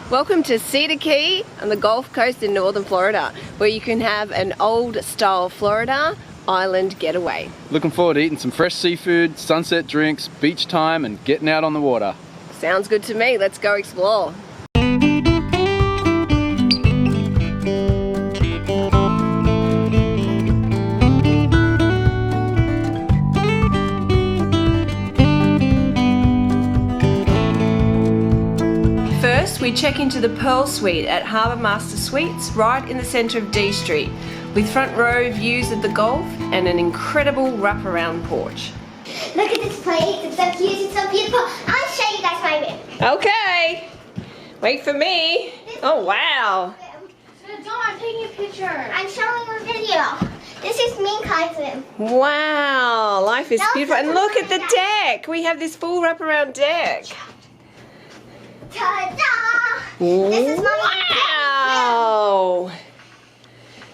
Welcome to Cedar Key on the Gulf Coast in northern Florida, where you can have an old style Florida island getaway. Looking forward to eating some fresh seafood, sunset drinks, beach time and getting out on the water. Sounds good to me. Let's go explore. First, we check into the Pearl Suite at Harbour Master Suites, right in the centre of D Street, with front row views of the Gulf and an incredible wraparound porch. Look at this place, it's so cute, it's so beautiful. I'll show you guys my room. Okay, wait for me. Oh wow. I'm taking a picture. I'm showing a video. This is me and Kai's room. Wow, life is beautiful. And look at the deck. We have this full wraparound deck. Ta-da! This is Wow!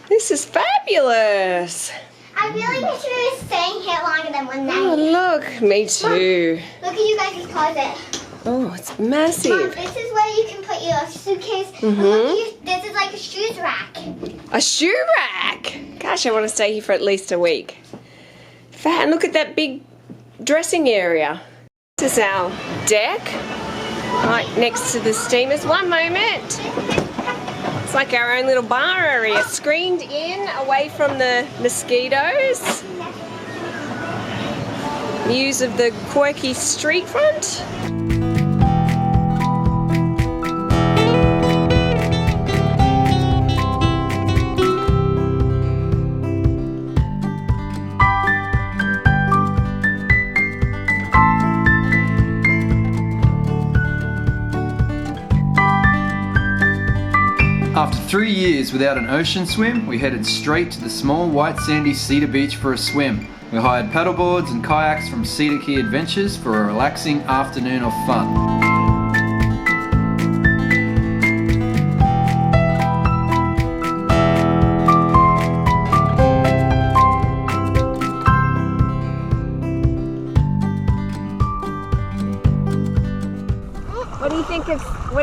This is fabulous. I really wish we were staying here longer than one night. Oh, look, me too. Look at you guys' closet. Oh, it's massive. Mom, this is where you can put your suitcase. And look, this is like a shoes rack. A shoe rack. Gosh, I want to stay here for at least a week. And look at that big dressing area. This is our deck, right next to the steamers. One moment. It's like our own little bar area, screened in away from the mosquitoes. Views of the quirky street front. After 3 years without an ocean swim, we headed straight to the small white sandy Cedar Beach for a swim. We hired paddleboards and kayaks from Cedar Key Adventures for a relaxing afternoon of fun. What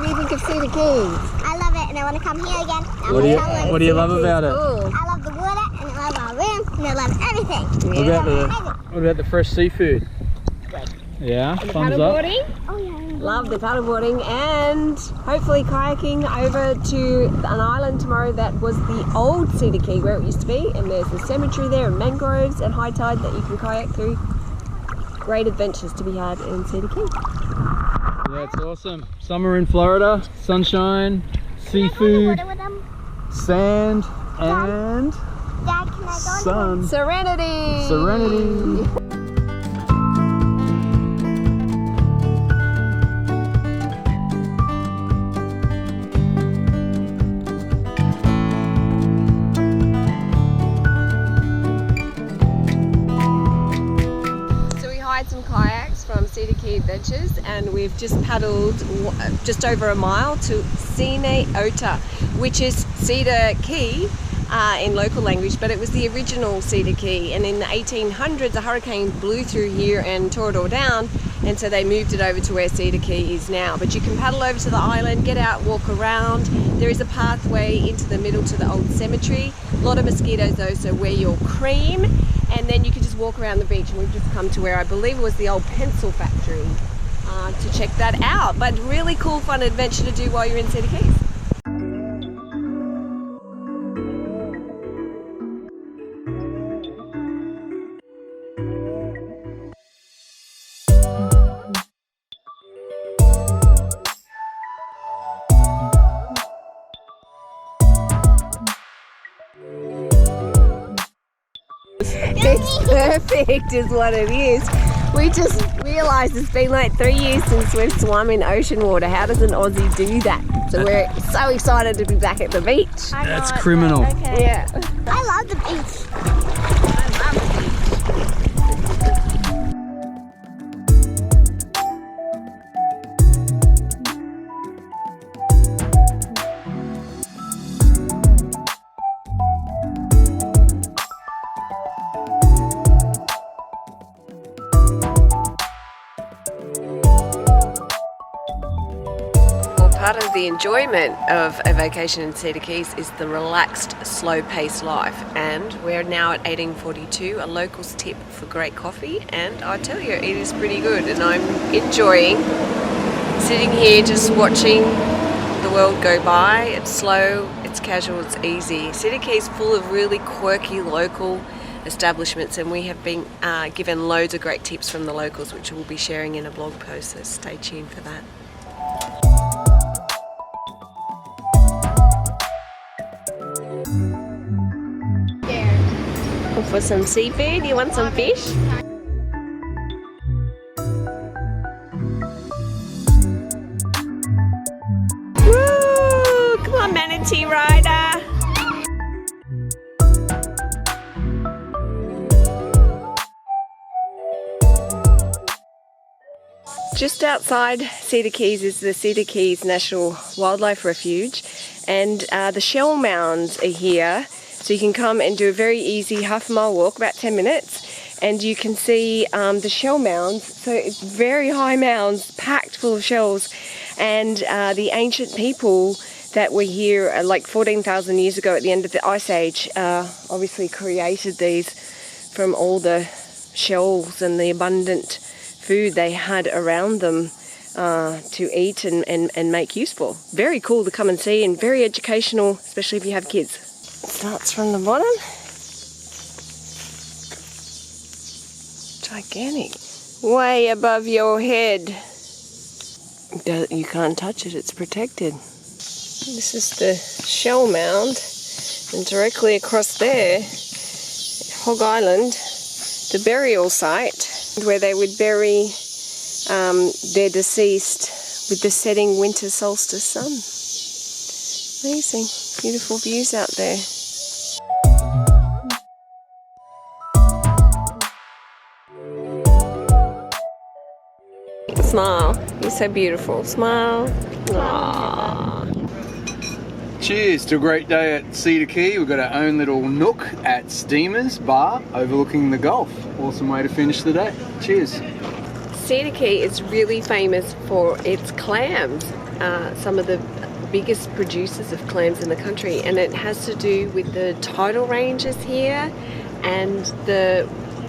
do you think of Cedar Key? I love it and I want to come here again. What do you love about it? Cool. I love the water and I love our room and I love everything. What about the fresh seafood? Good. Yeah, And the thumbs up. paddleboarding? Oh yeah. Love the paddleboarding and hopefully kayaking over to an island tomorrow that was the old Cedar Key where it used to be, and there's a cemetery there and mangroves at high tide that you can kayak through. Great adventures to be had in Cedar Key. Yeah, it's awesome. Summer in Florida, sunshine, seafood, sand, and Dad, can I go sun. Serenity! Serenity. So we hired some kayaks from Cedar Key Adventures and we've just paddled just over a mile to Ota, which is Cedar Key in local language, but it was the original Cedar Key, and in the 1800s a hurricane blew through here and tore it all down, and so they moved it over to where Cedar Key is now. But you can paddle over to the island, get out, walk around. There is a pathway into the middle to the old cemetery. A lot of mosquitoes though, so wear your cream, and then you can just walk around the beach. And we've just come to where I believe it was the old pencil factory to check that out. But really cool, fun adventure to do while you're in Cedar Keys. It's perfect is what it is. We just realised it's been like 3 years since we've swum in ocean water. How does an Aussie do that? So we're so excited to be back at the beach. That's criminal. Okay. Yeah. I love the beach. I love the beach. Part of the enjoyment of a vacation in Cedar Keys is the relaxed, slow-paced life, and we're now at 1842, a local's tip for great coffee, and I tell you, it is pretty good, and I'm enjoying sitting here just watching the world go by. It's slow, it's casual, it's easy. Cedar Keys is full of really quirky local establishments, and we have been given loads of great tips from the locals, which we'll be sharing in a blog post, so stay tuned for that. For some seafood, you want some fish? Woo! Come on, manatee rider! Just outside Cedar Keys is the Cedar Keys National Wildlife Refuge, and the shell mounds are here. So you can come and do a very easy half-mile walk, about 10 minutes, and you can see the shell mounds. So it's very high mounds, packed full of shells, and the ancient people that were here like 14,000 years ago at the end of the Ice Age obviously created these from all the shells and the abundant food they had around them to eat and make useful. Very cool to come and see, and very educational, especially if you have kids. Starts from the bottom. Gigantic. Way above your head. You can't touch it, it's protected. This is the shell mound, and directly across there, Hog Island, the burial site where they would bury their deceased with the setting winter solstice sun. Amazing, beautiful views out there. Smile, you're so beautiful. Smile. Aww. Cheers to a great day at Cedar Key. We've got our own little nook at Steamers Bar overlooking the Gulf. Awesome way to finish the day. Cheers. Cedar Key is really famous for its clams. Some of the biggest producers of clams in the country, and it has to do with the tidal ranges here and the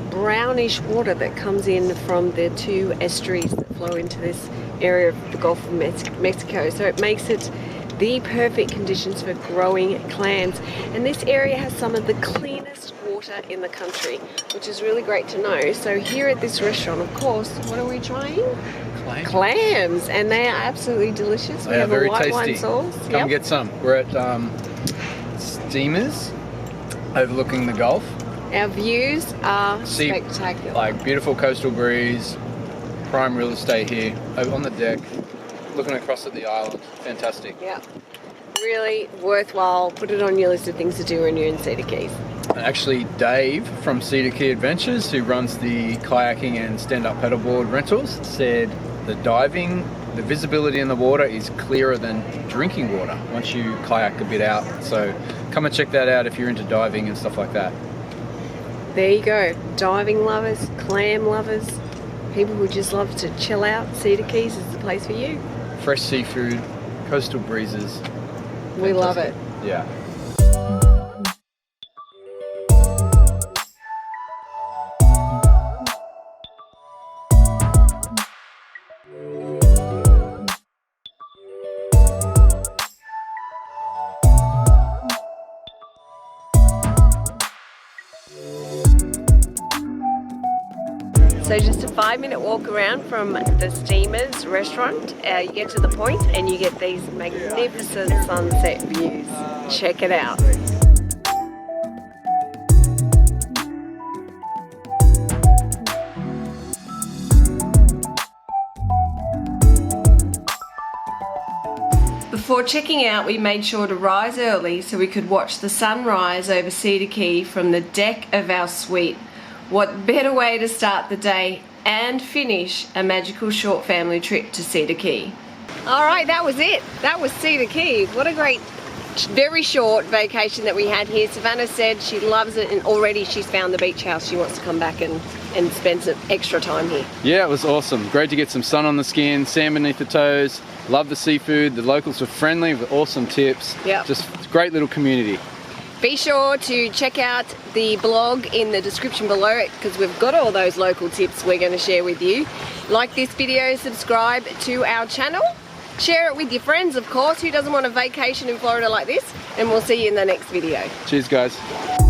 brownish water that comes in from the two estuaries that flow into this area of the Gulf of Mexico. So it makes it the perfect conditions for growing clams, and this area has some of the cleanest water in the country, which is really great to know. So here at this restaurant, of course, what are we trying? Clams, and they are absolutely delicious. We have a white wine sauce. Come get some. We're at Steamers overlooking the Gulf. Our views are spectacular. Like beautiful coastal breeze, prime real estate here, over on the deck, looking across at the island. Fantastic. Yeah, really worthwhile. Put it on your list of things to do when you're in Cedar Keys. And actually, Dave from Cedar Key Adventures, who runs the kayaking and stand-up paddleboard rentals, said the diving, the visibility in the water is clearer than drinking water once you kayak a bit out. So come and check that out if you're into diving and stuff like that. There you go. Diving lovers, clam lovers, people who just love to chill out. Cedar Keys is the place for you. Fresh seafood, coastal breezes. We love it. Yeah. So just a 5-minute walk around from the Steamers restaurant, you get to the point and you get these magnificent sunset views. Check it out. Before checking out, we made sure to rise early so we could watch the sunrise over Cedar Key from the deck of our suite. What better way to start the day and finish a magical short family trip to Cedar Key. Alright, that was it. That was Cedar Key. What a great, very short vacation that we had here. Savannah said she loves it, and already she's found the beach house she wants to come back and and spend some extra time here. Yeah, it was awesome. Great to get some sun on the skin, sand beneath the toes. Love the seafood. The locals were friendly with awesome tips. Yeah. Just great little community. Be sure to check out the blog in the description below because we've got all those local tips we're going to share with you. Like this video, subscribe to our channel, share it with your friends, of course. Who doesn't want a vacation in Florida like this? And we'll see you in the next video. Cheers, guys.